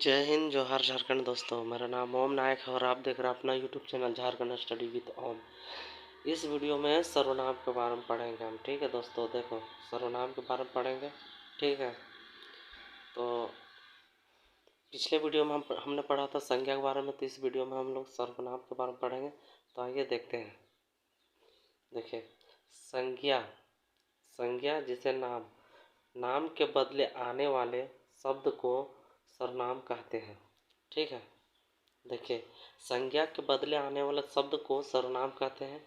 जय हिंद जोहार झारखंड। दोस्तों, मेरा नाम ओम नायक है और आप देख रहे हैं अपना YouTube channel Jharkhand study with Om. इस वीडियो में सर्वनाम के बारे में पढ़ेंगे हम। ठीक है दोस्तों, देखो सर्वनाम के बारे में पढ़ेंगे। ठीक है, तो पिछले वीडियो में हमने पढ़ा था संज्ञा के बारे में, तो इस वीडियो में हम लोग सर्वनाम के बारे में पढ़ेंगे। तो आइए देखते हैं। देखिए, संज्ञा संज्ञा जिसे नाम के बदले आने वाले शब्द को सर्वनाम कहते हैं। ठीक है, देखिए संज्ञा के बदले आने वाले शब्द को सर्वनाम कहते हैं।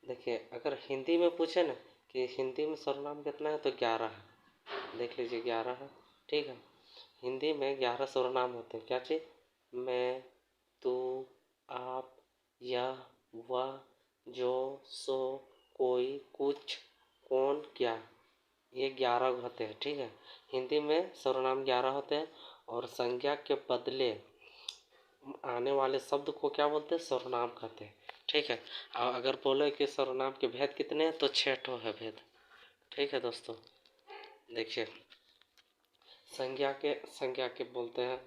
देखिए, अगर हिंदी में पूछे ना कि हिंदी में सर्वनाम कितना है, तो 11 है। देख लीजिए 11 है। ठीक है, हिंदी में 11 सर्वनाम होते हैं। क्या चीज़? मैं, तू, आप, यह, वह, जो, सो, कोई, कुछ, कौन, क्या, ये 11 होते हैं। ठीक है, हिंदी में सर्वनाम 11 होते हैं। और संज्ञा के बदले आने वाले शब्द को क्या बोलते हैं? सर्वनाम कहते हैं। ठीक है, और अगर बोले कि सर्वनाम के भेद कितने हैं, तो 6 ठो है भेद। ठीक है दोस्तों, देखिए संज्ञा के बोलते हैं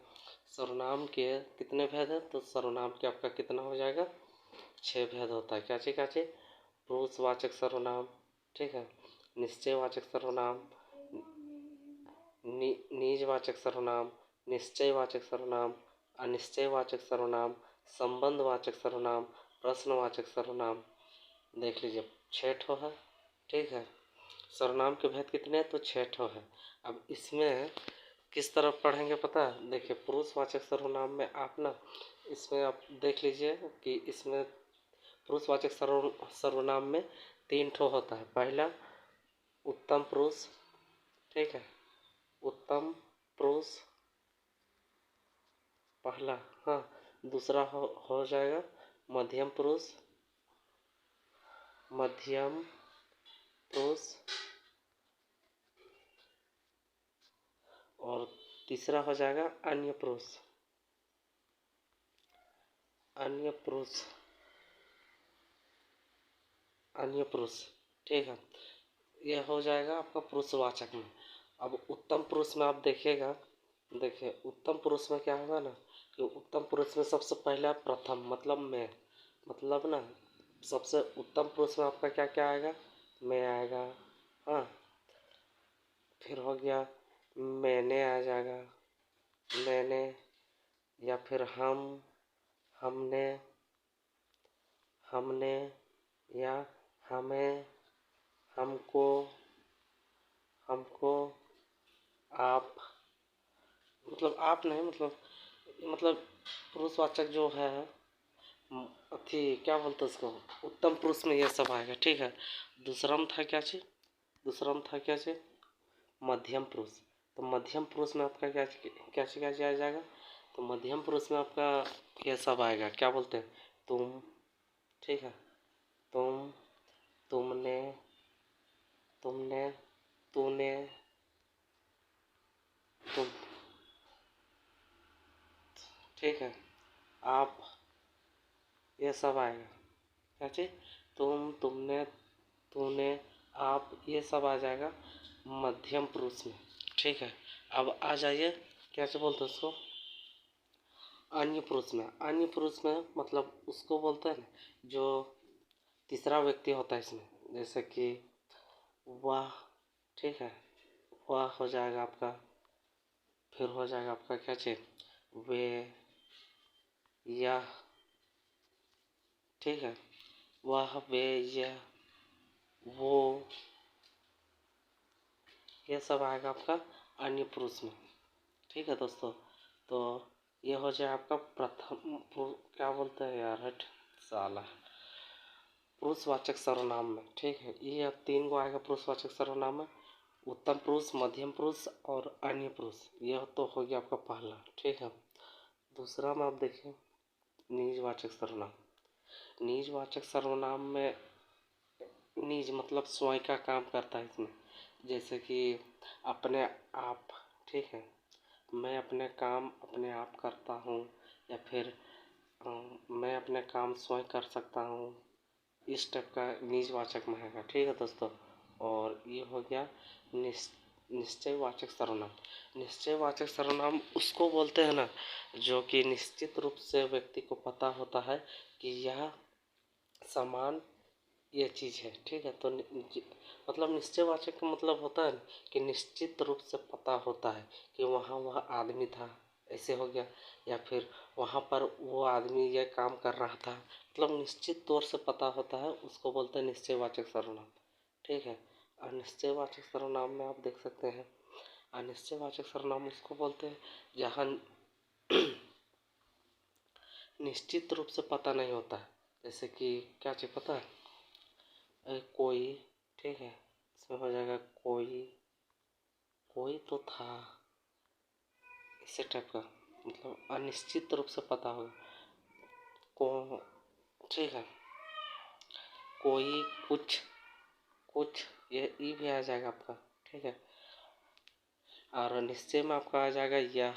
सर्वनाम के कितने भेद हैं, तो सर्वनाम के आपका कितना हो जाएगा? 6 भेद होता है। क्या चीज? पुरुषवाचक सर्वनाम, ठीक है, निश्चयवाचक सर्वनाम, निजवाचक सर्वनाम, निश्चयवाचक सर्वनाम, अनिश्चयवाचक सर्वनाम, संबंधवाचक सर्वनाम, प्रश्नवाचक सर्वनाम। देख लीजिए 6 ठो है। ठीक है, सर्वनाम के भेद कितने हैं? तो 6 ठो है। अब इसमें किस तरफ पढ़ेंगे पता है? देखिए, पुरुषवाचक सर्वनाम में आप ना, इसमें आप देख लीजिए कि इसमें पुरुषवाचक सर्वनाम में 3 ठो होता है। पहला उत्तम पुरुष, ठीक है, उत्तम पुरुष पहला। हाँ, दूसरा हो जाएगा मध्यम पुरुष, मध्यम पुरुष, और तीसरा हो जाएगा अन्य पुरुष, अन्य पुरुष, अन्य पुरुष। ठीक है, यह हो जाएगा आपका पुरुषवाचक में। अब उत्तम पुरुष में आप देखिएगा, देखिए उत्तम पुरुष में क्या होगा ना कि उत्तम पुरुष में सबसे पहला प्रथम मतलब मैं, मतलब ना सबसे उत्तम पुरुष में आपका क्या क्या आएगा? मैं आएगा। हाँ, फिर हो गया मैंने आ जाएगा, मैंने, या फिर हम, हमने, हमने, या हमें, हमको, हमको, आप, मतलब आप नहीं, मतलब पुरुषवाचक जो है अथी क्या बोलते हैं उसको, उत्तम पुरुष में ये सब आएगा। ठीक है, दूसरा में था क्या चीज? दूसरा में था क्या चीज? मध्यम पुरुष। तो मध्यम पुरुष में आपका क्या क्या क्या आ जाएगा? तो मध्यम पुरुष में आपका ये सब आएगा। क्या बोलते हैं? तुम, ठीक है, तुम, तुमने, तुमने, तूने, तुम, ठीक है, आप, ये सब आएगा। क्या चीज? तुम, तुमने, तूने, आप, ये सब आ जाएगा मध्यम पुरुष में। ठीक है, अब आ जाइए क्या से बोलते हैं उसको, अन्य पुरुष में। अन्य पुरुष में मतलब उसको बोलते हैं ना जो तीसरा व्यक्ति होता है इसमें, जैसे कि वह, ठीक है, वह हो जाएगा आपका, फिर हो जाएगा आपका क्या चीज? वे, यह, ठीक है, वह, वे, यह, वो, ये सब आएगा आपका अन्य पुरुष में। ठीक है दोस्तों, तो ये हो जाए आपका प्रथम क्या बोलते हैं यार, हट साला, पुरुषवाचक सर्वनाम में। ठीक है, ये 3 को आएगा पुरुषवाचक सर्वनाम में, उत्तम पुरुष, मध्यम पुरुष और अन्य पुरुष। यह तो हो गया आपका पहला। ठीक है, दूसरा में आप देखिए निजवाचक सर्वनाम। निजवाचक सर्वनाम में निज मतलब स्वयं का काम करता है इसमें, जैसे कि अपने आप, ठीक है, मैं अपने काम अपने आप करता हूँ, या फिर मैं अपने काम स्वयं कर सकता हूँ, इस टाइप का निजवाचक में आएगा। ठीक है दोस्तों, और ये हो गया निश्चयवाचक सर्वनाम। निश्चयवाचक सर्वनाम उसको बोलते हैं ना जो कि निश्चित रूप से व्यक्ति को पता होता है कि यह सामान ये चीज़ है, ठीक है। तो मतलब निश्चयवाचक का मतलब होता है कि निश्चित रूप से पता होता है कि वहाँ वह आदमी था, ऐसे हो गया, या फिर वहाँ पर वो आदमी ये काम कर रहा था, मतलब निश्चित तौर से पता होता है, उसको बोलते हैं निश्चयवाचक सर्वनाम, ठीक है। अनिश्चयवाचक सर्वनाम में आप देख सकते हैं, अनिश्चयवाचक सर्वनाम उसको बोलते हैं जहाँ निश्चित रूप से पता नहीं होता है। जैसे कि क्या चीज़ पता है, कोई, ठीक है, इसमें हो जाएगा कोई, कोई तो था, इसी टाइप का, मतलब अनिश्चित रूप से पता होगा को, ठीक है। कोई, कुछ, कुछ, ये ई भी आ जाएगा आपका, ठीक है। और निश्चय में आपका आ जाएगा यह,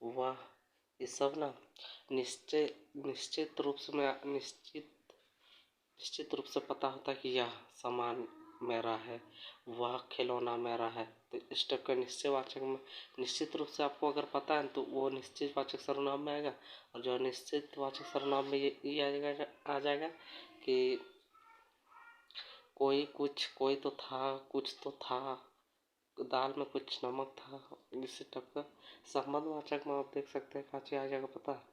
वह, ये सब ना निश्चित रूप से निश्चित रूप से पता होता है कि यह सामान मेरा है, वह खिलौना मेरा है। तो इस टाइप का निश्चयवाचक में निश्चित रूप से आपको अगर पता है तो वो निश्चयवाचक सर्वनाम में आएगा। और जो निश्चितवाचक सर्वनाम में ये आ जाएगा कि कोई, कुछ, कोई तो था, कुछ तो था, दाल में कुछ नमक था, इसी टाइप का। संबंधवाचक में आप देख सकते हैं काची आ जाएगा पता है।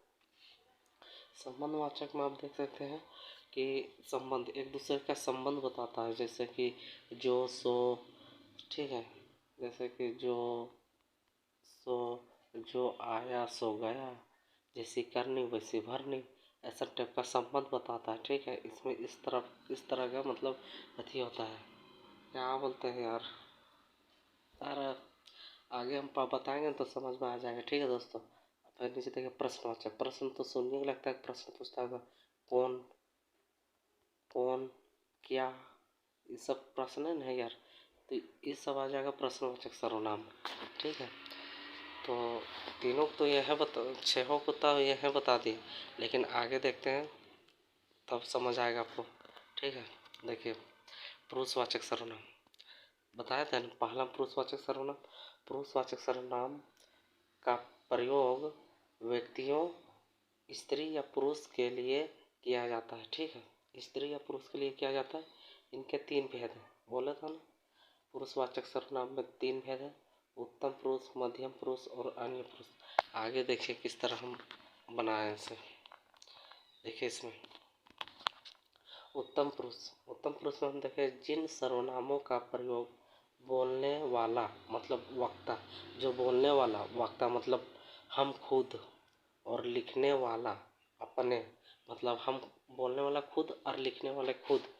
संबंधवाचक में आप देख सकते हैं कि संबंध एक दूसरे का संबंध बताता है, जैसे कि जो सो, ठीक है, जैसे कि जो सो, जो आया सो गया, जैसी करनी वैसी भरनी, ऐसा टाइप का संबंध बताता है, ठीक है। इसमें इस तरह का मतलब अथी होता है, क्या बोलते हैं यार, आगे हम बताएंगे तो समझ में आ जाएगा, ठीक है दोस्तों। फिर नीचे देखिए प्रश्नवाचक, प्रश्न तो सुनने को लगता है प्रश्न पूछता होगा, कौन, कौन, क्या, ये सब प्रश्न है ना यार, तो ये सब आ जाएगा प्रश्नवाचक सर्वनाम, ठीक है। तो तीनों तो यह छहों को तो यह बता दिए, लेकिन आगे देखते हैं तब समझ आएगा आपको, ठीक है। देखिए पुरुषवाचक सर्वनाम बताया था ना, पहला पुरुषवाचक सर्वनाम, पुरुषवाचक सर्वनाम का प्रयोग व्यक्तियों, स्त्री या पुरुष के लिए किया जाता है, ठीक है। स्त्री या पुरुष के लिए किया जाता है, इनके तीन भेद हैं, बोला था ना, पुरुषवाचक सर्वनाम में तीन भेद है, उत्तम पुरुष, मध्यम पुरुष और अन्य पुरुष। आगे देखिए किस तरह हम बनाए इसे, देखिए इसमें उत्तम पुरुष, उत्तम पुरुष में हम देखें जिन सर्वनामों का प्रयोग बोलने वाला मतलब वक्ता, जो बोलने वाला वक्ता मतलब हम खुद, और लिखने वाला अपने, मतलब हम बोलने वाला खुद और लिखने वाले खुद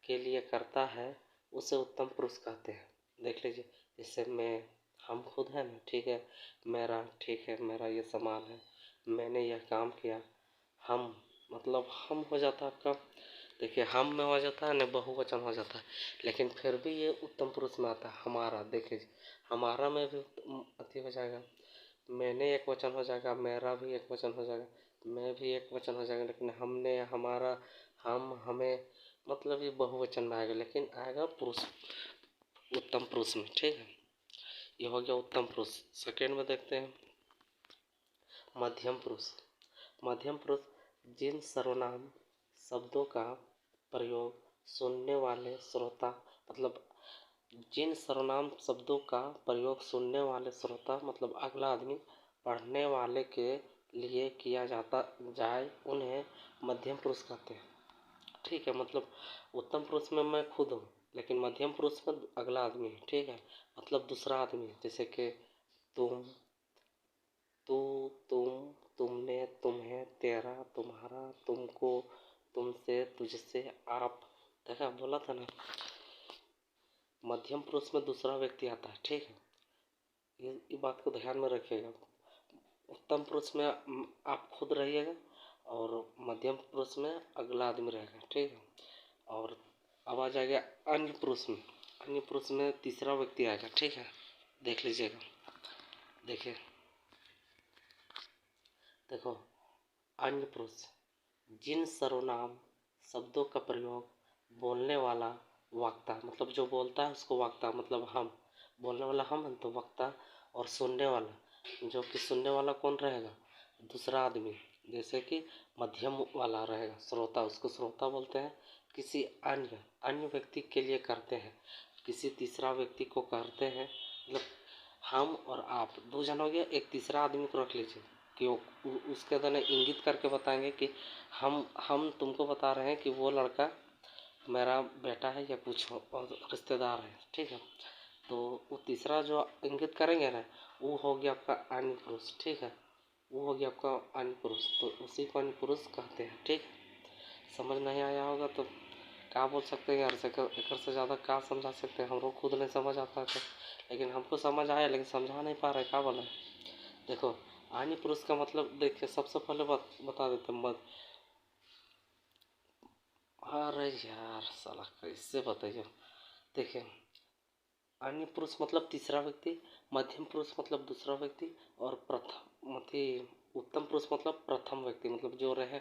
के लिए करता है, उसे उत्तम पुरुष कहते हैं। देख लीजिए, जैसे मैं, हम खुद है ना, ठीक है, मेरा, ठीक है, मेरा ये सामान है, मैंने यह काम किया, हम, मतलब हम हो जाता है आपका, देखिए हम में हो जाता है ना, बहुवचन हो जाता है, लेकिन फिर भी ये उत्तम पुरुष में आता है। हमारा, देख लीजिए, हमारा में भी अति हो जाएगा, मैंने एक वचन हो जाएगा, मेरा भी एक वचन हो जाएगा, मैं भी एक वचन हो जाएगा, लेकिन हमने, हमारा, हम, हमें, मतलब ये बहुवचन में आएगा, लेकिन आएगा पुरुष, उत्तम पुरुष में, ठीक है। ये हो गया उत्तम पुरुष। सेकेंड में देखते हैं मध्यम पुरुष। मध्यम पुरुष जिन सर्वनाम शब्दों का प्रयोग सुनने वाले श्रोता, मतलब जिन सर्वनाम शब्दों का प्रयोग सुनने वाले श्रोता मतलब अगला आदमी, पढ़ने वाले के लिए किया जाता जाए, उन्हें मध्यम पुरुष कहते हैं, ठीक है। मतलब उत्तम पुरुष में मैं खुद हूँ, लेकिन मध्यम पुरुष में अगला आदमी है, ठीक है, मतलब दूसरा आदमी, जैसे कि तुम, तू, तुम, तुमने, तुम्हें, तेरा, तुम्हारा, तुमको, तुमसे, तुझसे, आप, देखा बोला था ना, मध्यम पुरुष में दूसरा व्यक्ति आता है, ठीक है। ये बात को ध्यान में रखिएगा। उत्तम पुरुष में आप खुद रहिएगा, और मध्यम पुरुष में अगला आदमी रहेगा, ठीक है। और अब आ जाएगा अन्य पुरुष में, अन्य पुरुष में तीसरा व्यक्ति आएगा, ठीक है, देख लीजिएगा। देखिए, देखो, अन्य पुरुष जिन सर्वनाम शब्दों का प्रयोग बोलने वाला वक्ता, मतलब जो बोलता है उसको वक्ता, मतलब हम, बोलने वाला हम है तो वक्ता। और सुनने वाला, जो कि सुनने वाला कौन रहेगा, दूसरा आदमी, जैसे कि मध्यम वाला रहेगा श्रोता, उसको श्रोता बोलते हैं। किसी अन्य अन्य व्यक्ति के लिए करते हैं, किसी तीसरा व्यक्ति को करते हैं, मतलब हम और आप दो जन हो गया, एक तीसरा आदमी को रख लीजिए कि उसके अंदर इंगित करके बताएंगे कि हम तुमको बता रहे हैं कि वो लड़का मेरा बेटा है या कुछ और रिश्तेदार है, ठीक है। तो वो तीसरा जो इंगित करेंगे ना, वो हो गया आपका अन्य पुरुष, ठीक है। वो हो गया आपका अन्य पुरुष, तो उसी को अन्य पुरुष कहते हैं, ठीक है। समझ नहीं आया होगा तो क्या बोल सकते हैं यार, से एक से ज़्यादा क्या समझा सकते हैं, हम लोग खुद नहीं समझ आता है तो। लेकिन हमको समझ आया, लेकिन समझा नहीं पा रहे, क्या बोला। देखो, अन्य पुरुष का मतलब देखिए, सबसे पहले बता देते हैं मत। अरे यार साला कैसे बताइए। देखिए, अन्य पुरुष मतलब तीसरा व्यक्ति, मध्यम पुरुष मतलब दूसरा व्यक्ति, और प्रथम मतलब उत्तम पुरुष मतलब प्रथम व्यक्ति, मतलब जो रहे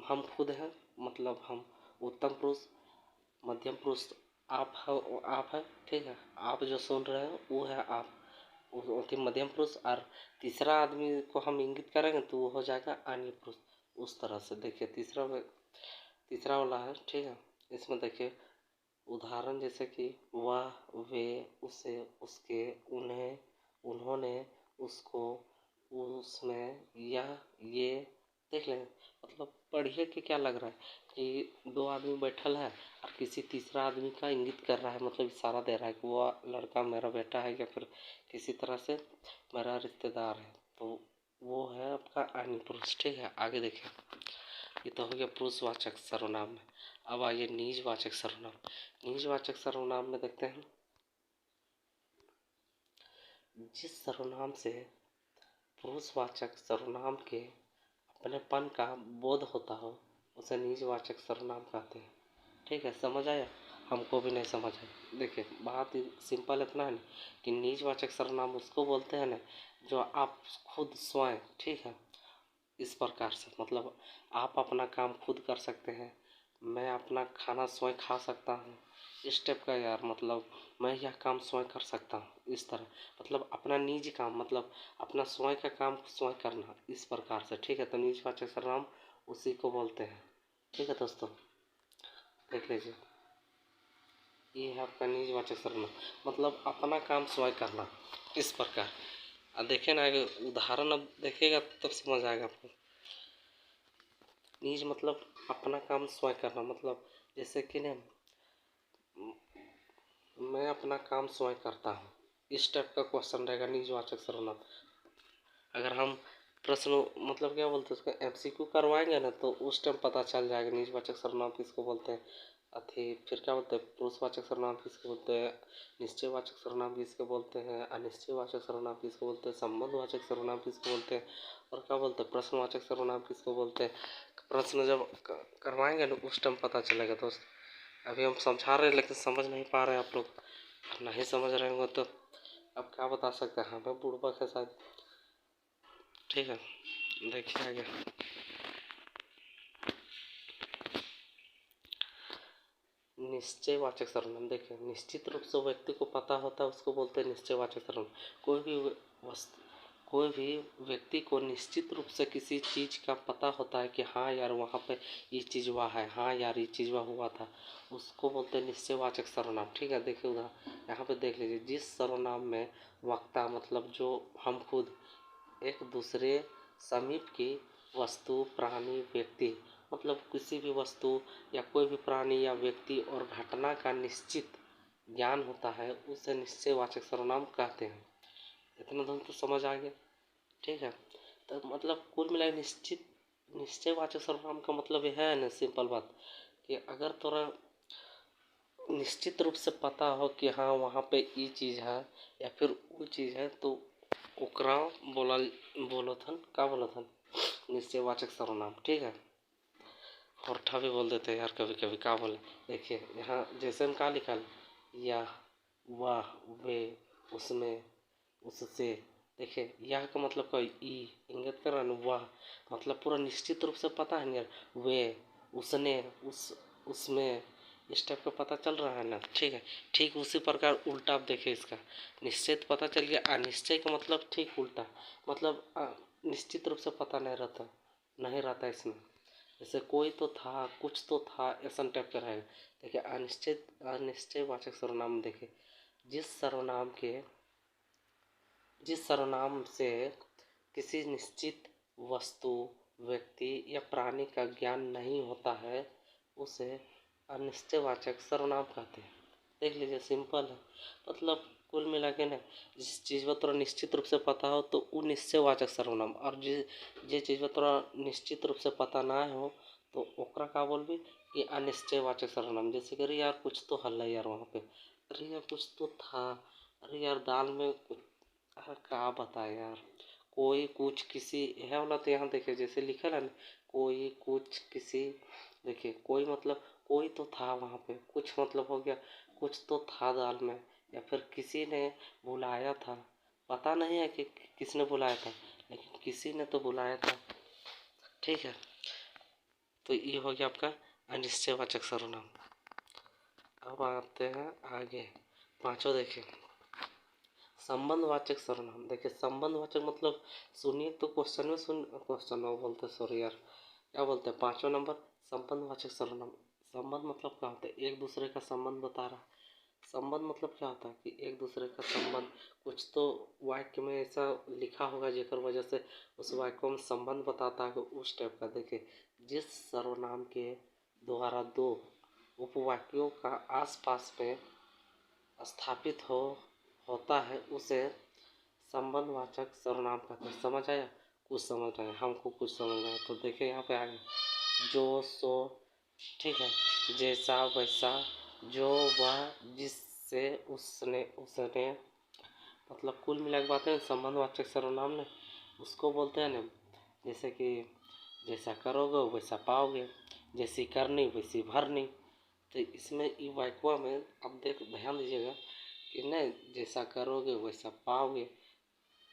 हम खुद हैं, मतलब हम उत्तम पुरुष। मध्यम पुरुष आप है, ठीक है। आप जो सुन रहे हैं वो है आप, मध्यम पुरुष। और तीसरा आदमी को हम इंगित करेंगे तो वो हो जाएगा अन्य पुरुष। उस तरह से देखिए, तीसरा वाला है, ठीक है। इसमें देखिए उदाहरण, जैसे कि वह, वे, उसे, उसके, उन्हें, उन्होंने, उसको, उसमें, यह, ये। देख लें, मतलब पढ़िए कि क्या लग रहा है कि दो आदमी बैठल है और किसी तीसरा आदमी का इंगित कर रहा है, मतलब इशारा दे रहा है कि वो लड़का मेरा बेटा है या फिर किसी तरह से मेरा रिश्तेदार है। तो वो है आपका अन्य पुरुष, ठीक है। आगे देखिए, ये तो हो गया पुरुषवाचक सर्वनाम में। अब आइए निजवाचक सर्वनाम। निजवाचक सर्वनाम में देखते हैं, जिस सर्वनाम से पुरुषवाचक सर्वनाम के अपनेपन का बोध होता हो उसे निजवाचक सर्वनाम कहते हैं, ठीक है। समझ आया, हमको भी नहीं समझ आया। देखिए, बात सिंपल इतना है ना कि निजवाचक सर्वनाम उसको बोलते हैं ना जो आप खुद स्वयं, ठीक है, इस प्रकार से, मतलब आप अपना काम खुद कर सकते हैं, मैं अपना खाना स्वयं खा सकता हूँ, इस टाइप का यार, मतलब मैं यह काम स्वयं कर सकता हूँ, इस तरह, मतलब अपना निजी काम, मतलब अपना स्वयं का काम स्वयं करना, इस प्रकार से, ठीक है। तो निजवाचक सर्वनाम उसी को बोलते हैं, ठीक है दोस्तों। देख लीजिए, ये है आपका निजवाचक सर्वनाम, मतलब अपना काम स्वयं करना, इस प्रकार। अब देखिए ना, अगर उदाहरण अब देखिएगा तब समझ आएगा आपको। निज मतलब अपना काम स्वयं करना, मतलब जैसे कि ना, मैं अपना काम स्वयं करता हूँ, इस टाइप का क्वेश्चन रहेगा निजवाचक सर्वनाम। अगर हम प्रश्न, मतलब क्या बोलते हैं उसका, एमसीक्यू करवाएंगे ना तो उस टाइम पता चल जाएगा निजवाचक सर्वनाम किसको बोलते हैं। अथी फिर क्या बोलते हैं, पुरुषवाचक सर्वनाम किसको बोलते हैं, निश्चयवाचक सर्वनाम किसको बोलते हैं, अनिश्चयवाचक सर्वनाम किसको बोलते हैं, संबंधवाचक सर्वनाम किसको बोलते हैं, और क्या बोलते हैं प्रश्नवाचक सर्वनाम किसको बोलते हैं। प्रश्न जब करवाएंगे ना उस टाइम पता चलेगा दोस्त। अभी हम समझा रहे हैं लेकिन समझ नहीं पा रहे हैं आप लोग, नहीं समझ रहे होंगे तो अब क्या बता सकते हैं, हमें बुड़बक है शायद, ठीक है। देखिए आगे, निश्चयवाचक सर्वनाम। देखिए, निश्चित रूप से व्यक्ति को पता होता है उसको बोलते हैं निश्चयवाचक सर्वनाम। कोई भी वस्तु, कोई भी व्यक्ति को निश्चित रूप से किसी चीज़ का पता होता है कि हाँ यार वहाँ पे ये चीज़ हुआ है, हाँ यार ये चीज़ वह हुआ था, उसको बोलते हैं निश्चयवाचक सर्वनाम, ठीक है। देखिए उधर यहाँ पे देख लीजिए, जिस सर्वनाम में वक्ता मतलब जो हम खुद, एक दूसरे समीप की वस्तु, प्राणी, व्यक्ति, मतलब किसी भी वस्तु या कोई भी प्राणी या व्यक्ति और घटना का निश्चित ज्ञान होता है उसे निश्चयवाचक सर्वनाम कहते हैं। इतना तो समझ आ गया, ठीक है। तो मतलब कुल मिला निश्चयवाचक सर्वनाम का मतलब यह है ना, सिंपल बात, कि अगर थोड़ा निश्चित रूप से पता हो कि हाँ वहाँ पे ये चीज़ है या फिर वो चीज़ है, तो ओकरा बोलथन का बोलथन निश्चयवाचक सर्वनाम, ठीक है। होरठा भी बोल देते हैं यार कभी कभी, क्या बोले। देखिए यहाँ जैसे में क्या लिखा है, यह, वह, वे, उसमें, उससे। देखिए यह का मतलब कोई ई इंगित कर रहा है, वह मतलब पूरा निश्चित रूप से पता है यार, वे, उसने, उसमें, इस टाइप का पता चल रहा है ना, ठीक है। ठीक उसी प्रकार उल्टा आप देखिए इसका, निश्चय तो पता चल गया, अनिश्चय का मतलब ठीक उल्टा, मतलब निश्चित रूप से पता नहीं रहता इसमें। जैसे कोई तो था, कुछ तो था, ऐसा टाइप का रहेगा। देखिए अनिश्चय वाचक सर्वनाम देखिए, जिस सर्वनाम से किसी निश्चित वस्तु, व्यक्ति या प्राणी का ज्ञान नहीं होता है उसे अनिश्चयवाचक सर्वनाम कहते हैं। देख लीजिए, सिंपल है। मतलब कुल मिला के ना, जिस चीज़ पर तोरा निश्चित रूप से पता हो तो वो निश्चयवाचक सर्वनाम, और जे चीज़ पर तोरा निश्चित रूप से पता ना हो तो ओकरा का बोलबी कि अनिश्चयवाचक सर्वनाम। जैसे कि अरे यार कुछ तो हल्ला यार वहाँ पे, अरे यार कुछ तो था, अरे यार दाल में कुछ, अरे का बताए यार, कोई कुछ किसी, है वाला तो यहाँ देखिए जैसे लिखा है ना, कोई कुछ किसी। देखिए कोई मतलब कोई तो था वहाँ पे, कुछ मतलब हो गया कुछ तो था दाल में, या फिर किसी ने बुलाया था, पता नहीं है कि किसने बुलाया था, लेकिन किसी ने तो बुलाया था, ठीक है। तो ये हो गया आपका अनिश्चयवाचक सर्वनाम। अब आते हैं आगे, पांचों देखिए, संबंधवाचक सर्वनाम। देखिए संबंधवाचक मतलब, सुनिए तो क्वेश्चन में बोलते, सॉरी यार क्या बोलते हैं, पांचवा नंबर संबंधवाचक सर्वनाम। संबंध मतलब क्या होता है, एक दूसरे का संबंध बता रहा है। संबंध मतलब क्या होता है कि एक दूसरे का संबंध, कुछ तो वाक्य में ऐसा लिखा होगा जेकर वजह से उस वाक्य में संबंध बताता है, उस टाइप का। देखिए जिस सर्वनाम के द्वारा दो उपवाक्यों का आसपास में स्थापित होता है उसे संबंधवाचक सर्वनाम कहते हैं। समझ आया, कुछ समझ आया, हमको कुछ समझ आया। तो देखिए यहाँ पे आगे, जो सो, ठीक है, जैसा वैसा, जो वह, जिससे उसने, मतलब कुल मिला के बात है संबंधवाचक सर्वनाम ने उसको बोलते हैं ना, जैसे कि जैसा करोगे वैसा पाओगे, जैसी करनी वैसी भरनी। तो इसमें ई वाक्य में अब ध्यान दीजिएगा कि नहीं, जैसा करोगे वैसा पाओगे,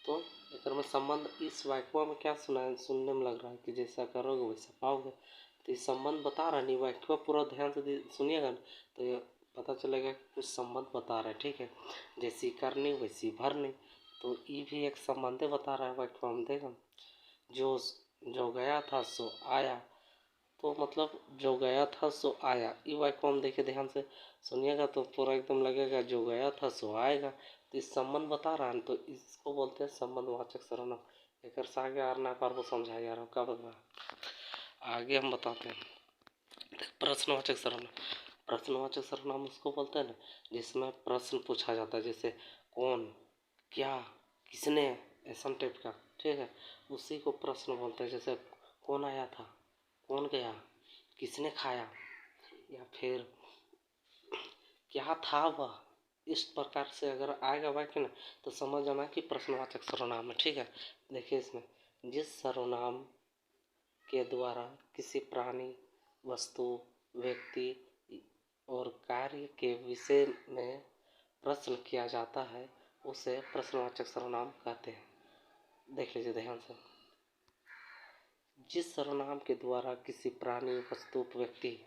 तो एक में संबंध इस वाक्य में क्या सुनने में लग रहा है कि जैसा करोगे वैसा पाओगे। तो ये संबंध बता रहा है, नहीं वाक्य पूरा ध्यान से सुनिएगा ना, तो ये पता चलेगा कि कुछ संबंध बता रहा है, ठीक है। जैसी करनी वैसी भरनी, तो ये भी एक संबंध बता रहा है वाक्य में। देखो जो गया था सो आया, तो मतलब जो गया था सो आया, ये वाक्य हम देखिए ध्यान से सुनिएगा तो पूरा एकदम लगेगा जो गया था सो आएगा। तो इस संबंध बता रहा है, तो इसको बोलते हैं संबंधवाचक सर्वनाम। एक से आगे और ना पार को समझा यार क्या बता, आगे हम बताते हैं प्रश्नवाचक सर्वनाम। प्रश्नवाचक सर्वनाम उसको बोलते हैं ना जिसमें प्रश्न पूछा जाता है, जैसे कौन, क्या, किसने, ऐसा टाइप का, ठीक है, उसी को प्रश्न बोलते हैं। जैसे कौन आया था, कौन गया, किसने खाया, या फिर क्या था वह, इस प्रकार से अगर आएगा वाक्य ना तो समझ जाना कि प्रश्नवाचक सर्वनाम है, ठीक है। देखिए इसमें, जिस सर्वनाम के द्वारा किसी प्राणी, वस्तु, व्यक्ति और कार्य के विषय में प्रश्न किया जाता है उसे प्रश्नवाचक सर्वनाम कहते हैं। देख लीजिए ध्यान से, जिस सर्वनाम के द्वारा किसी प्राणी, वस्तु, व्यक्ति,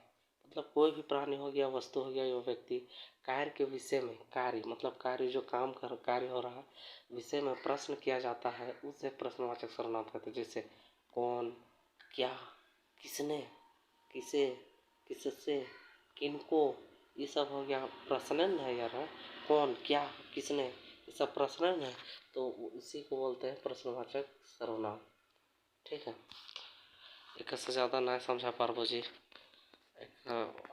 मतलब कोई भी प्राणी हो गया, वस्तु हो गया या व्यक्ति, कार्य के विषय में, कार्य मतलब कार्य जो कार्य हो रहा है विषय में प्रश्न किया जाता है उसे प्रश्नवाचक सर्वनाम कहते हैं। जैसे कौन, क्या, किसने, किसे, किससे, किनको, ये सब हो गया प्रश्न है यार, है कौन, क्या, किसने, ये सब प्रश्न है, तो इसी को बोलते हैं प्रश्नवाचक सर्वनाम, ठीक है। एक से ज़्यादा ना समझा पारबो जी।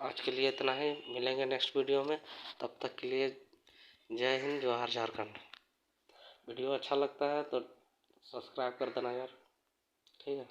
आज के लिए इतना ही, मिलेंगे नेक्स्ट वीडियो में, तब तक के लिए जय हिंद, जोहार झारखंड। वीडियो अच्छा लगता है तो सब्सक्राइब कर देना यार, ठीक है।